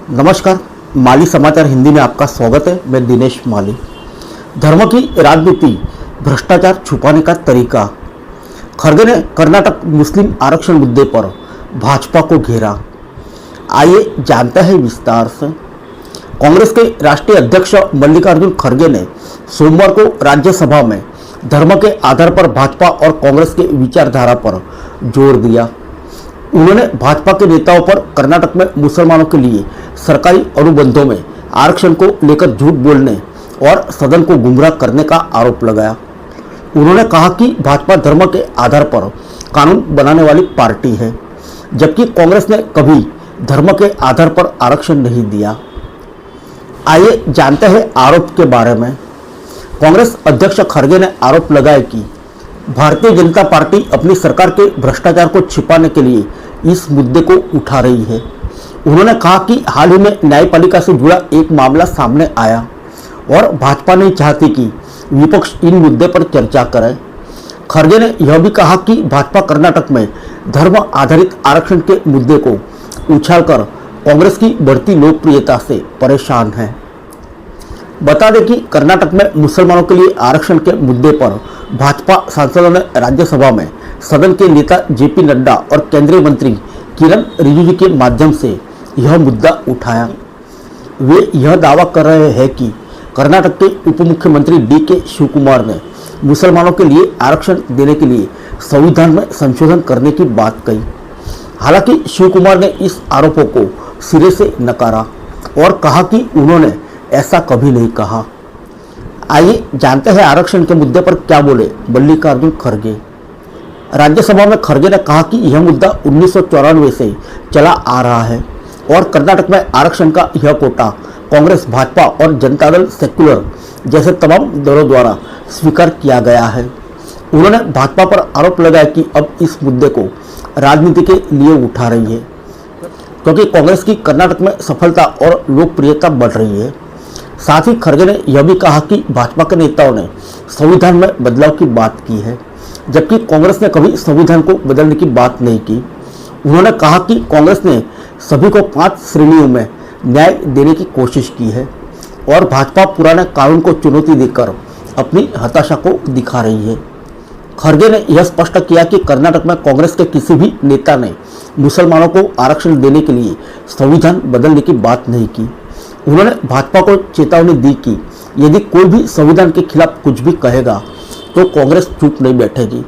नमस्कार, माली समाचार हिंदी में आपका स्वागत है। मैं दिनेश माली। धर्म की राजनीति, भ्रष्टाचार छुपाने का तरीका। खड़गे ने कर्नाटक मुस्लिम आरक्षण मुद्दे पर भाजपा को घेरा। आइए जानते हैं विस्तार से। कांग्रेस के राष्ट्रीय अध्यक्ष मल्लिकार्जुन खड़गे ने सोमवार को राज्यसभा में धर्म के आधार पर भाजपा और कांग्रेस के विचारधारा पर जोर दिया। उन्होंने भाजपा के नेताओं पर कर्नाटक में मुसलमानों के लिए सरकारी अनुबंधों में आरक्षण को लेकर झूठ बोलने और सदन को गुमराह करने का आरोप लगाया। उन्होंने कहा कि भाजपा धर्म के आधार पर कानून बनाने वाली पार्टी है, जबकि कांग्रेस ने कभी धर्म के आधार पर आरक्षण नहीं दिया। आइए जानते हैं आरोप के बारे में। कांग्रेस अध्यक्ष खड़गे ने आरोप लगाया कि भारतीय जनता पार्टी अपनी सरकार के भ्रष्टाचार को छिपाने के लिए इस मुद्दे को उठा रही है। उन्होंने कहा कि हाल ही में न्यायपालिका से जुड़ा एक मामला सामने आया और भाजपा नहीं चाहती कि विपक्ष इन मुद्दे पर चर्चा करे। खड़गे ने यह भी कहा कि भाजपा कर्नाटक में धर्म आधारित आरक्षण के मुद्दे को उछालकर कांग्रेस की बढ़ती लोकप्रियता से परेशान है। बता दें कि कर्नाटक में मुसलमानों के लिए आरक्षण के मुद्दे पर भाजपा सांसदों ने राज्यसभा में सदन के नेता जेपी नड्डा और केंद्रीय मंत्री किरण रिजिजू के माध्यम से यह मुद्दा उठाया। वे यह दावा कर रहे हैं कि कर्नाटक के उप मुख्यमंत्री डी.के. शिवकुमार ने मुसलमानों के लिए आरक्षण देने के लिए संविधान में संशोधन करने की बात कही। हालांकि शिवकुमार ने इस आरोपों को सिरे से नकारा और कहा कि उन्होंने ऐसा कभी नहीं कहा। आइए जानते हैं आरक्षण के मुद्दे पर क्या बोले मल्लिकार्जुन खड़गे। राज्यसभा में खड़गे ने कहा कि यह मुद्दा 1994 से चला आ रहा है और कर्नाटक में आरक्षण का यह कोटा कांग्रेस, भाजपा और जनता दल सेक्युलर जैसे तमाम दलों द्वारा स्वीकार किया गया है। उन्होंने भाजपा पर आरोप लगाया कि अब इस मुद्दे को राजनीति के लिए उठा रही है, क्योंकि कांग्रेस की कर्नाटक में सफलता और लोकप्रियता बढ़ रही है। साथ ही खड़गे ने यह भी कहा कि भाजपा के नेताओं ने संविधान में बदलाव की बात की है, जबकि कांग्रेस ने कभी संविधान को बदलने की बात नहीं की। उन्होंने कहा कि कांग्रेस ने सभी को 5 श्रेणियों में न्याय देने की कोशिश की है और भाजपा पुराने कानून को चुनौती देकर अपनी हताशा को दिखा रही है। खड़गे ने यह स्पष्ट किया कि कर्नाटक में कांग्रेस के किसी भी नेता ने मुसलमानों को आरक्षण देने के लिए संविधान बदलने की बात नहीं की। उन्होंने भाजपा को चेतावनी दी कि यदि कोई भी संविधान के खिलाफ कुछ भी कहेगा तो कांग्रेस चुप नहीं बैठेगी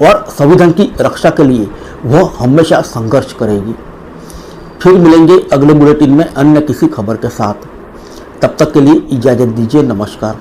और संविधान की रक्षा के लिए वह हमेशा संघर्ष करेगी। फिर मिलेंगे अगले बुलेटिन में अन्य किसी खबर के साथ। तब तक के लिए इजाज़त दीजिए। नमस्कार।